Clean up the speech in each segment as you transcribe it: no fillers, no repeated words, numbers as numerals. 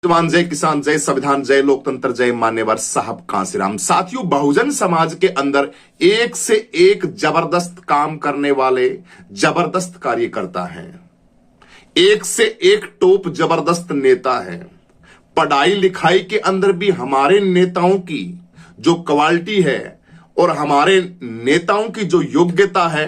जवान, जय किसान, जय संविधान, जय लोकतंत्र, जय मान्यवर साहब कांसीराम। साथियों, बहुजन समाज के अंदर एक से एक जबरदस्त काम करने वाले जबरदस्त कार्यकर्ता हैं, एक से एक टॉप जबरदस्त नेता है। पढ़ाई लिखाई के अंदर भी हमारे नेताओं की जो क्वालिटी है और हमारे नेताओं की जो योग्यता है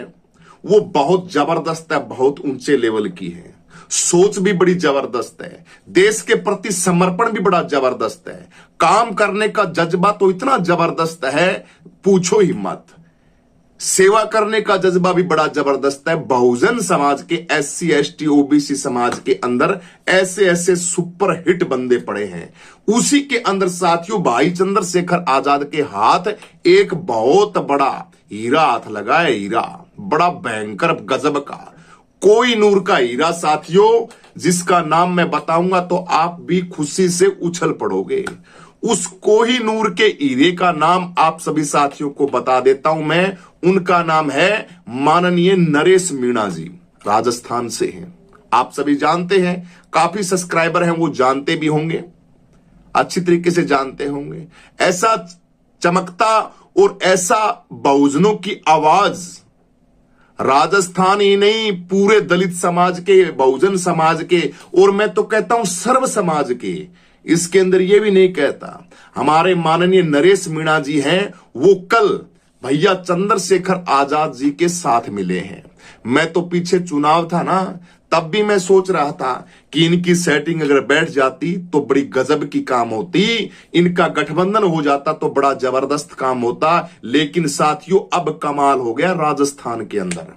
वो बहुत जबरदस्त है, बहुत ऊंचे लेवल की है। सोच भी बड़ी जबरदस्त है, देश के प्रति समर्पण भी बड़ा जबरदस्त है, काम करने का जज्बा तो इतना जबरदस्त है पूछो ही मत, सेवा करने का जज्बा भी बड़ा जबरदस्त है। बहुजन समाज के SC ST OBC समाज के अंदर ऐसे ऐसे सुपर हिट बंदे पड़े हैं। उसी के अंदर साथियों भाई चंद्रशेखर आजाद के हाथ एक बहुत बड़ा हीरा हाथ लगा है, हीरा बड़ा भयंकर गजब का कोई नूर का हीरा साथियों, जिसका नाम मैं बताऊंगा तो आप भी खुशी से उछल पड़ोगे। उस कोही नूर के हीरे का नाम आप सभी साथियों को बता देता हूं मैं। उनका नाम है माननीय नरेश मीणा जी, राजस्थान से हैं। आप सभी जानते हैं, काफी सब्सक्राइबर हैं, वो जानते भी होंगे, अच्छी तरीके से जानते होंगे। ऐसा चमकता और ऐसा बहुजनों की आवाज राजस्थान ही नहीं, पूरे दलित समाज के, बहुजन समाज के, और मैं तो कहता हूं सर्व समाज के, इसके अंदर ये भी नहीं कहता, हमारे माननीय नरेश मीणा जी हैं, वो कल भैया चंद्रशेखर आजाद जी के साथ मिले हैं। मैं तो पीछे चुनाव था ना, तब भी मैं सोच रहा था कि इनकी सेटिंग अगर बैठ जाती तो बड़ी गजब की काम होती, इनका गठबंधन हो जाता तो बड़ा जबरदस्त काम होता। लेकिन साथियों अब कमाल हो गया राजस्थान के अंदर,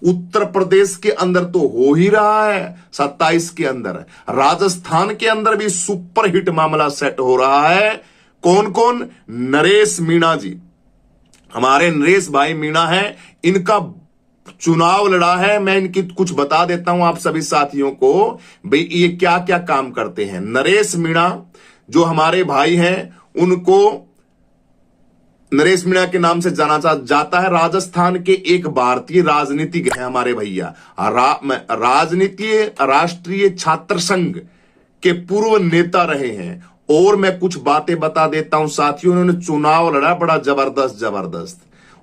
उत्तर प्रदेश के अंदर तो हो ही रहा है, 27 के अंदर राजस्थान के अंदर भी सुपर हिट मामला सेट हो रहा है। कौन कौन? नरेश मीणा जी, हमारे नरेश भाई मीणा है, इनका चुनाव लड़ा है। मैं इनकी कुछ बता देता हूं आप सभी साथियों को, भाई ये क्या क्या काम करते हैं। नरेश मीणा जो हमारे भाई हैं, उनको नरेश मीणा के नाम से जाना जाता है। राजस्थान के एक भारतीय राजनीतिज्ञ हैं हमारे भैया, राष्ट्रीय छात्र संघ के पूर्व नेता रहे हैं। और मैं कुछ बातें बता देता हूं साथियों, उन्होंने चुनाव लड़ा बड़ा जबरदस्त,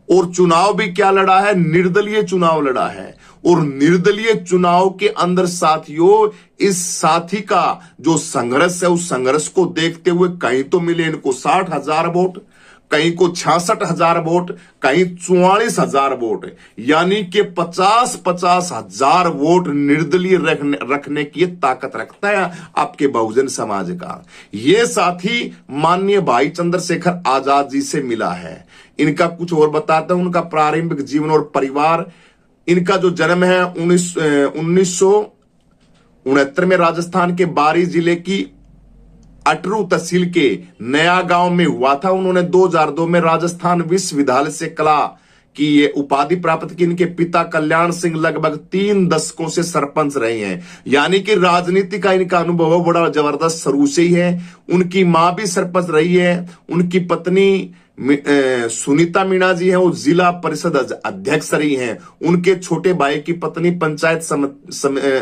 और चुनाव भी क्या लड़ा है? निर्दलीय चुनाव लड़ा है। और निर्दलीय चुनाव के अंदर साथियों इस साथी का जो संघर्ष है, उस संघर्ष को देखते हुए कहीं तो मिले इनको 60,000 वोट, कहीं को 66,000 वोट, कहीं 44,000 वोट, यानी कि 50,000 वोट निर्दलीय रखने की ताकत रखता है आपके बहुजन समाज का। ये साथी माननीय भाई चंद्रशेखर आजाद जी से मिला है। इनका कुछ और बताता हूं, उनका प्रारंभिक जीवन और परिवार। इनका जो जन्म है 1969 में राजस्थान के बारी जिले की अटरू तहसील के नया गांव में हुआ था। उन्होंने 2002 में राजस्थान विश्वविद्यालय से कला की ये उपाधि प्राप्त की। इनके पिता कल्याण सिंह लगभग 3 दशकों से सरपंच रहे हैं, यानी कि राजनीति का इनका अनुभव बड़ा जबरदस्त शुरू से ही है। उनकी मां भी सरपंच रही है। उनकी पत्नी सुनीता मीणा जी हैं, वो जिला परिषद अध्यक्ष रही हैं। उनके छोटे भाई की पत्नी पंचायत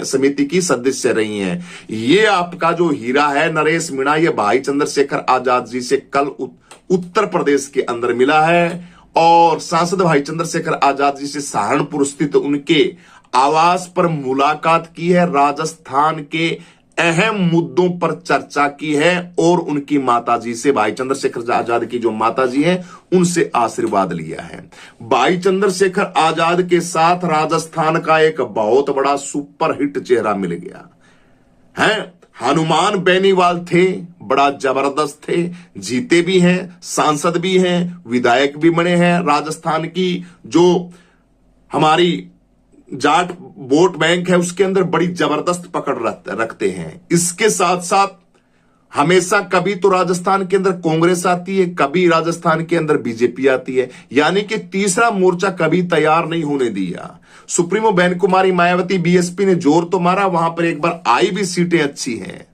समिति की सदस्य रही हैं। ये आपका जो हीरा है नरेश मीणा, ये भाई चंद्रशेखर आजाद जी से कल उत्तर प्रदेश के अंदर मिला है। और सांसद भाई चंद्रशेखर आजाद जी से सहारनपुर स्थित उनके आवास पर मुलाकात की है, राजस्थान के अहम मुद्दों पर चर्चा की है, और उनकी माताजी से, भाई चंद्रशेखर आजाद की जो माताजी हैं, उनसे आशीर्वाद लिया है। भाई चंद्रशेखर आजाद के साथ राजस्थान का एक बहुत बड़ा सुपर हिट चेहरा मिल गया है। हनुमान बेनीवाल थे, बड़ा जबरदस्त थे, जीते भी हैं, सांसद भी हैं, विधायक भी बने हैं। राजस्थान की जो हमारी जाट वोट बैंक है उसके अंदर बड़ी जबरदस्त पकड़ रखते हैं। इसके साथ साथ हमेशा कभी तो राजस्थान के अंदर कांग्रेस आती है, कभी राजस्थान के अंदर बीजेपी आती है, यानी कि तीसरा मोर्चा कभी तैयार नहीं होने दिया। सुप्रीमो बहन कुमारी मायावती बीएसपी ने जोर तो मारा, वहां पर एक बार आई भी सीटें अच्छी हैं,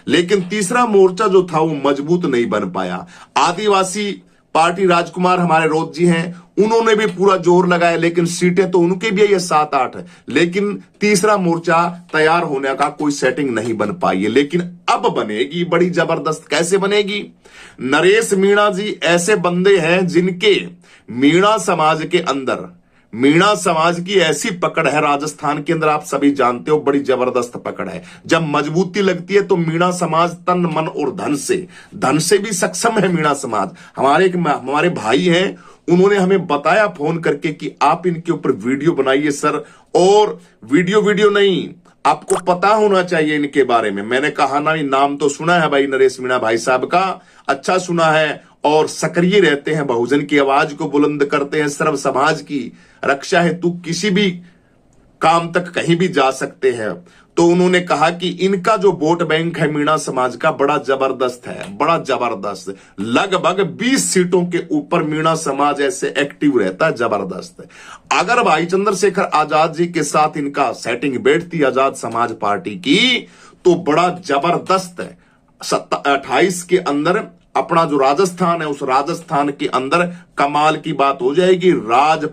लेकिन तीसरा मोर्चा जो था वो मजबूत नहीं बन पाया। आदिवासी पार्टी राजकुमार हमारे रोत जी हैं, उन्होंने भी पूरा जोर लगाया, लेकिन सीटें तो उनके भी है 7-8, लेकिन तीसरा मोर्चा तैयार होने का कोई सेटिंग नहीं बन पाई है। लेकिन अब बनेगी बड़ी जबरदस्त। कैसे बनेगी? नरेश मीणा जी ऐसे बंदे हैं जिनके मीणा समाज के अंदर, मीणा समाज की ऐसी पकड़ है राजस्थान के अंदर, आप सभी जानते हो, बड़ी जबरदस्त पकड़ है। जब मजबूती लगती है तो मीणा समाज तन मन और धन से भी सक्षम है। मीणा समाज हमारे भाई हैं, उन्होंने हमें बताया फोन करके कि आप इनके ऊपर वीडियो बनाइए सर, और वीडियो नहीं, आपको पता होना चाहिए इनके बारे में। मैंने कहा ना, नाम तो सुना है भाई नरेश मीणा भाई साहब का, अच्छा सुना है, और सक्रिय रहते हैं, बहुजन की आवाज को बुलंद करते हैं, सर्व समाज की रक्षा हेतु किसी भी काम तक कहीं भी जा सकते हैं। तो उन्होंने कहा कि इनका जो वोट बैंक है मीणा समाज का बड़ा जबरदस्त है, बड़ा जबरदस्त। लगभग 20 सीटों के ऊपर मीणा समाज ऐसे एक्टिव रहता है, जबरदस्त। अगर भाई चंद्रशेखर आजाद जी के साथ इनका सेटिंग बैठती आजाद समाज पार्टी की, तो बड़ा जबरदस्त है। 28 के अंदर अपना जो राजस्थान है, उस राजस्थान के अंदर कमाल की बात हो जाएगी। राज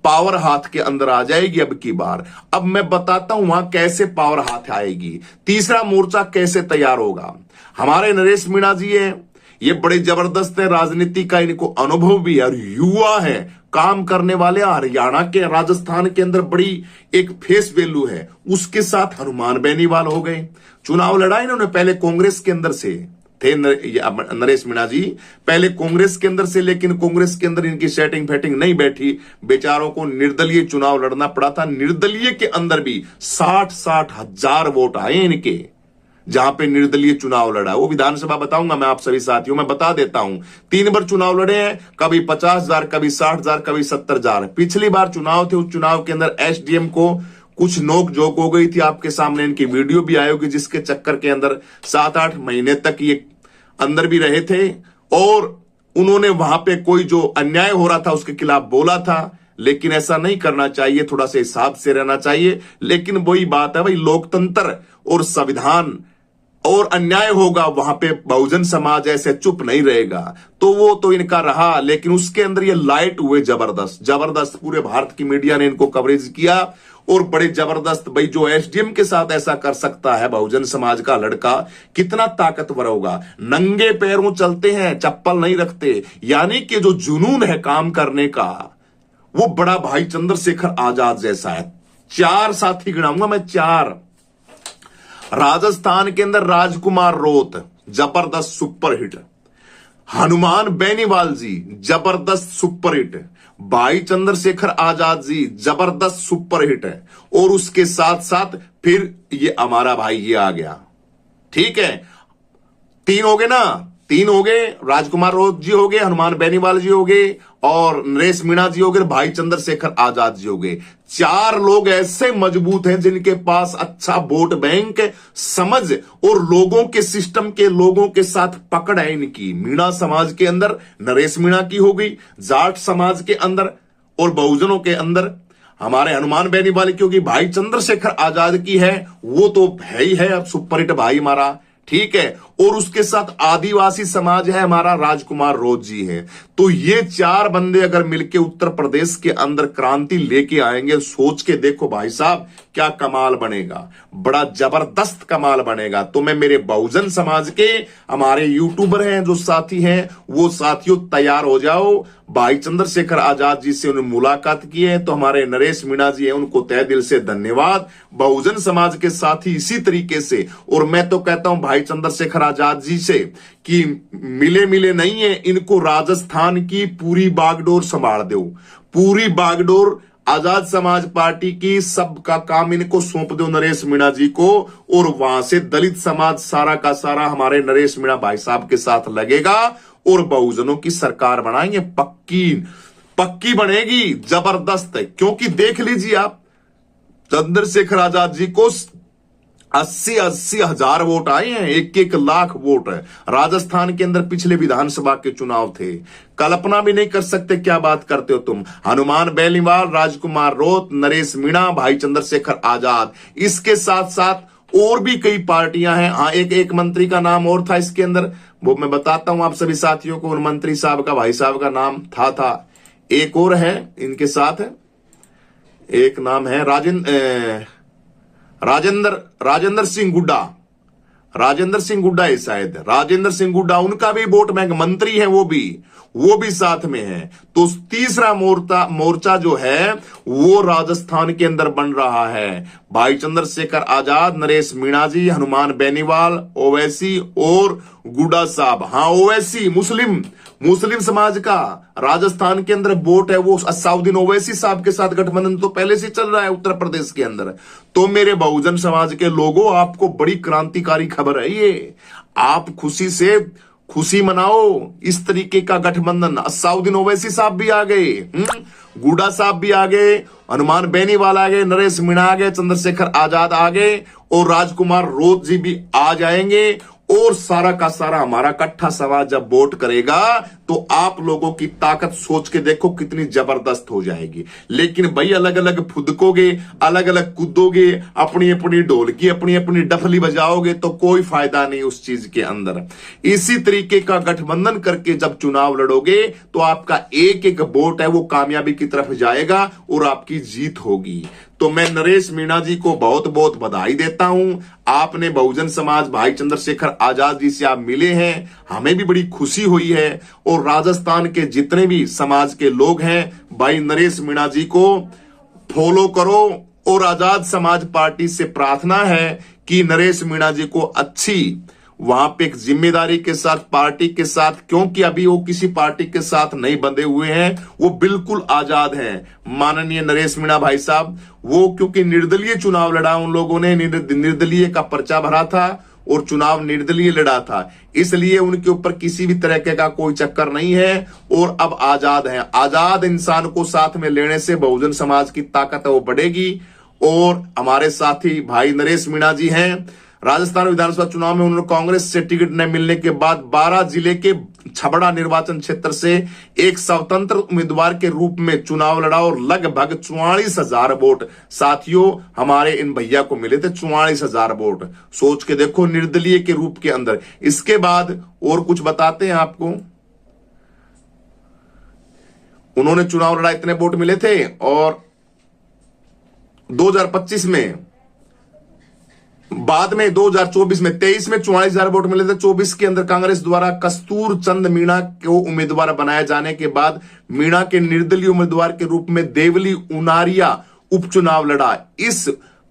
पावर हाथ के अंदर आ जाएगी अब की बार। अब मैं बताता हूं वहां कैसे पावर हाथ आएगी, तीसरा मोर्चा कैसे तैयार होगा। हमारे नरेश मीणा जी है, ये बड़े जबरदस्त है, राजनीति का इनको अनुभव भी है, और युवा है, काम करने वाले। हरियाणा के, राजस्थान के अंदर बड़ी एक फेस वैल्यू है। उसके साथ हनुमान बेनीवाल हो गए, चुनाव लड़ा इन्होंने पहले कांग्रेस के अंदर से थे। नरेश मीणा जी पहले कांग्रेस के अंदर से, लेकिन कांग्रेस के अंदर इनकी सेटिंग फैटिंग नहीं बैठी, बेचारों को निर्दलीय चुनाव लड़ना पड़ा था। निर्दलीय के अंदर भी 60-60 हजार वोट आए इनके, जहां पे निर्दलीय चुनाव लड़ा। वो विधानसभा बताऊंगा मैं आप सभी साथियों, मैं बता देता हूं। 3 बार चुनाव लड़े हैं, कभी 50,000, कभी 60,000, कभी 70,000। पिछली बार चुनाव थे, उस चुनाव के अंदर एसडीएम को कुछ नोक जोक हो गई थी, आपके सामने इनकी वीडियो भी आई होगी, जिसके चक्कर के अंदर 7-8 महीने तक ये अंदर भी रहे थे, और उन्होंने वहां पे कोई जो अन्याय हो रहा था उसके खिलाफ बोला था। लेकिन ऐसा नहीं करना चाहिए, थोड़ा सा हिसाब से रहना चाहिए। लेकिन वही बात है भाई, लोकतंत्र और संविधान, और अन्याय होगा वहां पे बहुजन समाज ऐसे चुप नहीं रहेगा। तो वो तो इनका रहा, लेकिन उसके अंदर ये लाइट हुए जबरदस्त। पूरे भारत की मीडिया ने इनको कवरेज किया, और बड़े जबरदस्त। भाई जो एसडीएम के साथ ऐसा कर सकता है बहुजन समाज का लड़का, कितना ताकतवर होगा। नंगे पैरों चलते हैं, चप्पल नहीं रखते, यानी कि जो जुनून है काम करने का, वो बड़ा भाई चंद्रशेखर आजाद जैसा है। 4 साथी गिनाऊंगा मैं, 4। राजस्थान के अंदर राजकुमार रोत, जबरदस्त सुपरहिट। हनुमान बेनीवाल जी, जबरदस्त सुपरहिट। भाई चंद्रशेखर आजाद जी, जबरदस्त सुपरहिट है। और उसके साथ साथ फिर ये हमारा भाई ये आ गया, ठीक है। 3 हो गए ना, 3 हो गए, राजकुमार रोत जी हो गए, हनुमान बेनीवाल जी हो गए, और नरेश मीणा जी हो गए, भाई चंद्रशेखर आजाद जी हो गए। 4 लोग ऐसे मजबूत हैं जिनके पास अच्छा वोट बैंक, समझ और लोगों के सिस्टम के लोगों के साथ पकड़ है इनकी। मीणा समाज के अंदर नरेश मीणा की हो गई, जाट समाज के अंदर और बहुजनों के अंदर हमारे हनुमान बेनीवाल की होगी, भाई चंद्रशेखर आजाद की है, वो तो है ही है, अब सुपरहिट भाई हमारा, ठीक है। और उसके साथ आदिवासी समाज है हमारा, राजकुमार रोत जी है। तो ये 4 बंदे अगर मिलके उत्तर प्रदेश के अंदर क्रांति लेके आएंगे, सोच के देखो भाई साहब क्या कमाल बनेगा, बड़ा जबरदस्त कमाल बनेगा। तो मैं मेरे बहुजन समाज के हमारे यूट्यूबर हैं जो साथी हैं, वो साथियों तैयार हो जाओ। भाई चंद्रशेखर आजाद जी से उन्होंने मुलाकात की है, तो हमारे नरेश मीणा जी हैं, उनको तहे दिल से धन्यवाद। बहुजन समाज के साथी इसी तरीके से, और मैं तो कहता हूं भाई चंद्रशेखर आजाद जी से कि मिले नहीं है, इनको राजस्थान की पूरी बागडोर संभाल दो, पूरी बागडोर आजाद समाज पार्टी की, सबका काम इनको सौंप दो नरेश मीणा जी को, और वहां से दलित समाज सारा का सारा हमारे नरेश मीणा भाई साहब के साथ लगेगा, और बहुजनों की सरकार बनाएंगे, पक्की बनेगी, जबरदस्त है। क्योंकि देख लीजिए आप, चंद्रशेखर आजाद जी को 80 हजार वोट आए हैं, 1 लाख वोट है। राजस्थान के अंदर पिछले विधानसभा के चुनाव थे, कल्पना भी नहीं कर सकते, क्या बात करते हो तुम। हनुमान बेनीवाल, राजकुमार रोत, नरेश मीणा, भाई चंद्रशेखर आजाद, इसके साथ साथ और भी कई पार्टियां हैं। हाँ, एक मंत्री का नाम और था इसके अंदर, वो मैं बताता हूं आप सभी साथियों को। उन मंत्री साहब का, भाई साहब का नाम था एक और है इनके साथ, एक नाम है राजेंद्र सिंह गुड्डा। राजेंद्र सिंह गुड्डा है शायद, राजेंद्र सिंह गुड्डा, उनका भी वोट बैंक मंत्री है, वो भी साथ में है। तो तीसरा मोर्चा जो है वो राजस्थान के अंदर बन रहा है। भाई चंद्रशेखर आजाद, नरेश मीणा जी, हनुमान बेनीवाल, ओवैसी और गुड्डा साहब। हाँ, ओवैसी मुस्लिम समाज का राजस्थान के अंदर वोट है, वो असाउद्दीन ओवैसी साहब के साथ गठबंधन तो पहले से चल रहा है उत्तर प्रदेश के अंदर। तो मेरे बहुजन समाज के लोगों, आपको बड़ी क्रांतिकारी खबर है ये। आप खुशी मनाओ। इस तरीके का गठबंधन, असाउद्दीन ओवैसी साहब भी आ गए, गुड्डा साहब भी आ गए, हनुमान बेनीवाल आ गए, नरेश मीणा आ गए, चंद्रशेखर आजाद आ गए और राजकुमार रोत जी भी आ जाएंगे। और सारा का सारा हमारा इकट्ठा समाज जब वोट करेगा तो आप लोगों की ताकत सोच के देखो कितनी जबरदस्त हो जाएगी। लेकिन भाई अलग अलग फुदकोगे, अलग अलग कूदोगे, अपनी अपनी ढोलकी, अपनी अपनी डफली बजाओगे तो कोई फायदा नहीं उस चीज के अंदर। इसी तरीके का गठबंधन करके जब चुनाव लड़ोगे तो आपका एक एक वोट है वो कामयाबी की तरफ जाएगा और आपकी जीत होगी। तो मैं नरेश मीणा जी को बहुत बहुत बधाई देता हूं। आपने बहुजन समाज भाई चंद्रशेखर आजाद जी से आप मिले हैं, हमें भी बड़ी खुशी हुई है। और राजस्थान के जितने भी समाज के लोग हैं, भाई नरेश मीणा जी को फॉलो करो। और आजाद समाज पार्टी से प्रार्थना है कि नरेश मीणा जी को अच्छी वहां पे एक जिम्मेदारी के साथ, पार्टी के साथ, क्योंकि अभी वो किसी पार्टी के साथ नहीं बंधे हुए हैं, वो बिल्कुल आजाद हैं। माननीय नरेश मीणा भाई साहब, वो क्योंकि निर्दलीय चुनाव लड़ा, उन लोगों ने निर्दलीय का पर्चा भरा था और चुनाव निर्दलीय लड़ा था, इसलिए उनके ऊपर किसी भी तरह का कोई चक्कर नहीं है और अब आजाद हैं। आजाद इंसान को साथ में लेने से बहुजन समाज की ताकत है वो बढ़ेगी। और हमारे साथी भाई नरेश मीणा जी हैं, राजस्थान विधानसभा चुनाव में उन्होंने कांग्रेस से टिकट न मिलने के बाद 12 जिले के छबड़ा निर्वाचन क्षेत्र से एक स्वतंत्र उम्मीदवार के रूप में चुनाव लड़ा और लगभग 44,000 वोट साथियों हमारे इन भैया को मिले थे। 44,000 वोट, सोच के देखो, निर्दलीय के रूप के अंदर। इसके बाद और कुछ बताते हैं आपको, उन्होंने चुनाव लड़ा, इतने वोट मिले थे। और 2025 में, बाद में 2024 में, 23 में 44,000 वोट मिले थे। 24 के अंदर कांग्रेस द्वारा कस्तूर चंद मीणा को उम्मीदवार बनाए जाने के बाद मीणा के निर्दलीय उम्मीदवार के रूप में देवली उनारिया उपचुनाव लड़ा। इस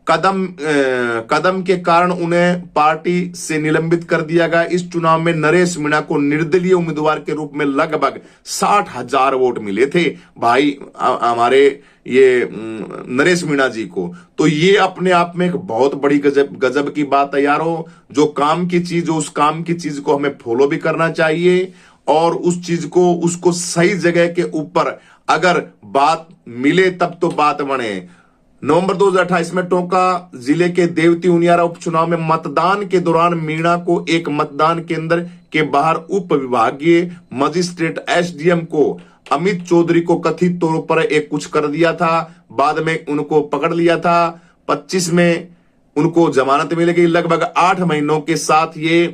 कदम के कारण उन्हें पार्टी से निलंबित कर दिया गया। इस चुनाव में नरेश मीणा को निर्दलीय उम्मीदवार के रूप में लगभग 60,000 वोट मिले थे भाई हमारे ये नरेश मीणा जी को। तो ये अपने आप में एक बहुत बड़ी गजब की बात है यारो। जो काम की चीज हो, उस काम की चीज को हमें फॉलो भी करना चाहिए और उस चीज को, उसको सही जगह के ऊपर अगर बात मिले तब तो बात बने। नवंबर 2028 में टोंका जिले के देवती उनियारा उपचुनाव में मतदान के दौरान मीणा को एक मतदान केंद्र के बाहर उप विभागीय मजिस्ट्रेट एसडीएम को अमित चौधरी को कथित तौर पर एक कुछ कर दिया था। बाद में उनको पकड़ लिया था। 25 में उनको जमानत मिल गई। लगभग 8 महीनों के साथ ये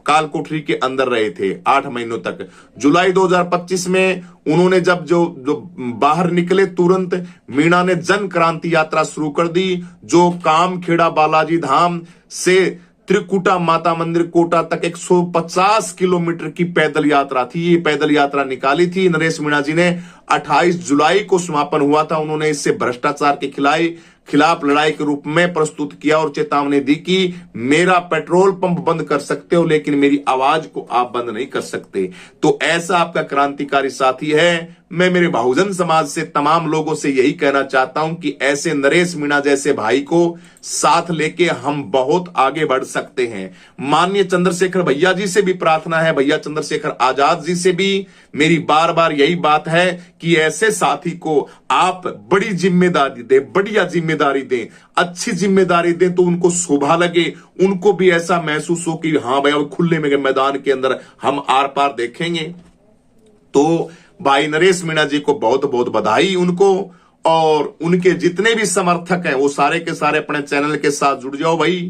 काल कोठरी के अंदर रहे थे, 8 महीनों तक। जुलाई 2025 में उन्होंने जब जो बाहर निकले, तुरंत मीणा ने जन क्रांति यात्रा शुरू कर दी, जो कामखेड़ा बालाजी धाम से त्रिकुटा माता मंदिर कोटा तक 150 किलोमीटर की पैदल यात्रा थी। ये पैदल यात्रा निकाली थी नरेश मीणा जी ने। 28 जुलाई को समापन हुआ था। उन्होंने इससे भ्रष्टाचार के खिलाफ लड़ाई के रूप में प्रस्तुत किया और चेतावनी दी कि मेरा पेट्रोल पंप बंद कर सकते हो लेकिन मेरी आवाज को आप बंद नहीं कर सकते। तो ऐसा आपका क्रांतिकारी साथी है। मैं मेरे बहुजन समाज से, तमाम लोगों से यही कहना चाहता हूं कि ऐसे नरेश मीणा जैसे भाई को साथ लेके हम बहुत आगे बढ़ सकते हैं। माननीय चंद्रशेखर भैया जी से भी प्रार्थना है, भैया चंद्रशेखर आजाद जी से भी मेरी बार बार यही बात है कि ऐसे साथी को आप बड़ी जिम्मेदारी दें, बढ़िया जिम्मेदारी दें, अच्छी जिम्मेदारी दें तो उनको शोभा लगे, उनको भी ऐसा महसूस हो कि हाँ भैया खुले में मैदान के अंदर हम आर पार देखेंगे। तो भाई नरेश मीणा जी को बहुत बहुत बधाई उनको, और उनके जितने भी समर्थक हैं वो सारे के सारे अपने चैनल के साथ जुड़ जाओ भाई।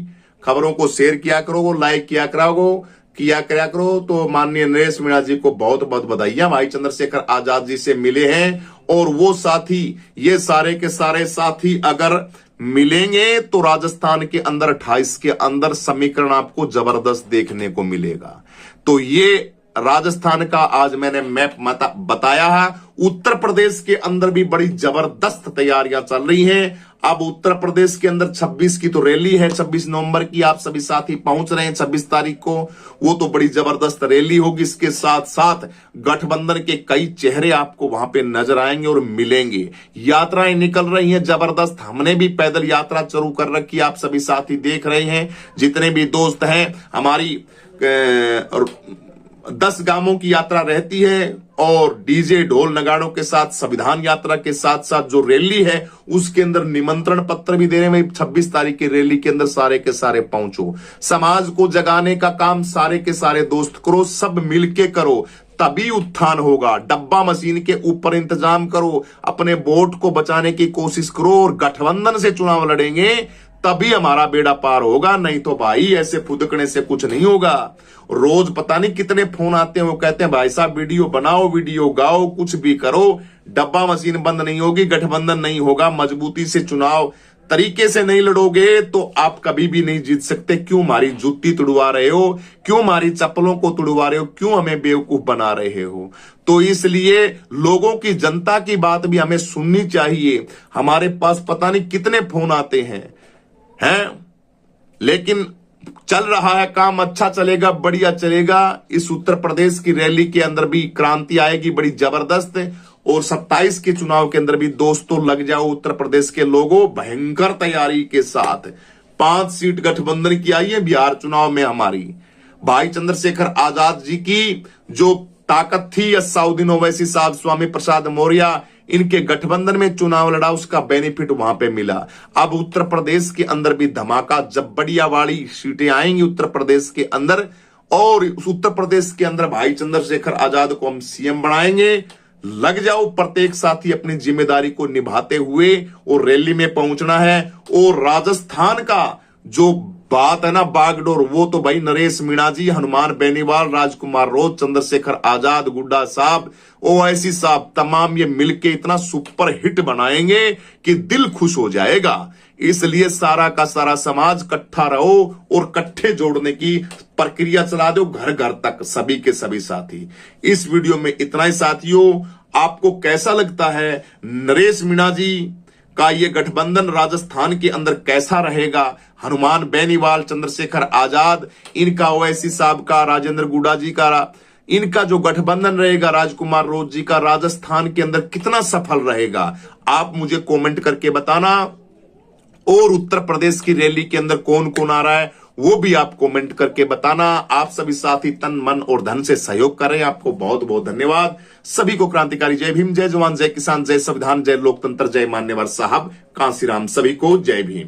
खबरों को शेयर किया करो, लाइक किया करो। तो माननीय नरेश मीणा जी को बहुत बहुत बधाइयां, भाई चंद्रशेखर आजाद जी से मिले हैं। और वो साथी, ये सारे के सारे साथी अगर मिलेंगे तो राजस्थान के अंदर 28 के अंदर समीकरण आपको जबरदस्त देखने को मिलेगा। तो ये राजस्थान का आज मैंने मैप बताया है। उत्तर प्रदेश के अंदर भी बड़ी जबरदस्त तैयारियां चल रही हैं। अब उत्तर प्रदेश के अंदर 26 की तो रैली है, 26 नवंबर की आप सभी साथी पहुंच रहे हैं 26 तारीख को, वो तो बड़ी जबरदस्त रैली होगी। इसके साथ साथ गठबंधन के कई चेहरे आपको वहां पे नजर आएंगे और मिलेंगे। यात्राएं निकल रही हैं जबरदस्त, हमने भी पैदल यात्रा शुरू कर रखी, आप सभी साथी देख रहे हैं। जितने भी दोस्त हैं, हमारी 10 गांवों की यात्रा रहती है और डीजे ढोल नगाड़ों के साथ संविधान यात्रा के साथ साथ जो रैली है उसके अंदर निमंत्रण पत्र भी देने में 26 तारीख की रैली के अंदर सारे के सारे पहुंचो। समाज को जगाने का काम सारे के सारे दोस्त करो, सब मिलके करो, तभी उत्थान होगा। डब्बा मशीन के ऊपर इंतजाम करो, अपने वोट को बचाने की कोशिश करो और गठबंधन से चुनाव लड़ेंगे तभी हमारा बेड़ा पार होगा। नहीं तो भाई ऐसे फुदकने से कुछ नहीं होगा। रोज पता नहीं कितने फोन आते हैं, वो कहते हैं भाई साहब वीडियो बनाओ, वीडियो गाओ, कुछ भी करो, डब्बा मशीन बंद नहीं होगी, गठबंधन नहीं होगा। मजबूती से चुनाव तरीके से नहीं लड़ोगे तो आप कभी भी नहीं जीत सकते। क्यों हमारी जूती तुड़वा रहे हो, क्यों हमारी चप्पलों को तुड़वा रहे हो, क्यों हमें बेवकूफ बना रहे हो? तो इसलिए लोगों की, जनता की बात भी हमें सुननी चाहिए। हमारे पास पता नहीं कितने फोन आते हैं, लेकिन चल रहा है काम, अच्छा चलेगा, बढ़िया चलेगा। इस उत्तर प्रदेश की रैली के अंदर भी क्रांति आएगी बड़ी जबरदस्त। और 27 के चुनाव के अंदर भी दोस्तों लग जाओ उत्तर प्रदेश के लोगों, भयंकर तैयारी के साथ। 5 सीट गठबंधन की आई है बिहार चुनाव में हमारी। भाई चंद्रशेखर आजाद जी की जो ताकत थी, असउद्दीन ओवैसी साहब, स्वामी प्रसाद मौर्य, इनके गठबंधन में चुनाव लड़ा, उसका बेनिफिट वहां पे मिला। अब उत्तर प्रदेश के अंदर भी धमाका, जब बढ़िया वाली सीटें आएंगी उत्तर प्रदेश के अंदर, और उत्तर प्रदेश के अंदर भाई चंद्रशेखर आजाद को हम सीएम बनाएंगे। लग जाओ प्रत्येक साथी अपनी जिम्मेदारी को निभाते हुए, और रैली में पहुंचना है। और राजस्थान का जो बात है ना बागडोर, वो तो भाई नरेश मीणा जी, हनुमान बेनीवाल, राजकुमार रोज, चंद्रशेखर आजाद, गुड्डा साहब, ओवैसी साहब, तमाम ये मिलके इतना सुपर हिट बनाएंगे कि दिल खुश हो जाएगा। इसलिए सारा का सारा समाज इकट्ठा रहो और इकट्ठे जोड़ने की प्रक्रिया चला दो घर घर तक, सभी के सभी साथी। इस वीडियो में इतना ही साथियों। आपको कैसा लगता है नरेश मीणा जी का ये गठबंधन राजस्थान के अंदर कैसा रहेगा? हनुमान बेनीवाल, चंद्रशेखर आजाद, इनका ओवैसी साहब का, राजेंद्र गुड्डा जी का, इनका जो गठबंधन रहेगा, राजकुमार रोज जी का, राजस्थान के अंदर कितना सफल रहेगा? आप मुझे कमेंट करके बताना। और उत्तर प्रदेश की रैली के अंदर कौन कौन आ रहा है वो भी आप कमेंट करके बताना। आप सभी साथी तन मन और धन से सहयोग कर रहे हैं, आपको बहुत बहुत धन्यवाद। सभी को क्रांतिकारी जय भीम, जय जवान, जय किसान, जय संविधान, जय लोकतंत्र, जय मान्यवर साहब कांसीराम, सभी को जय भीम।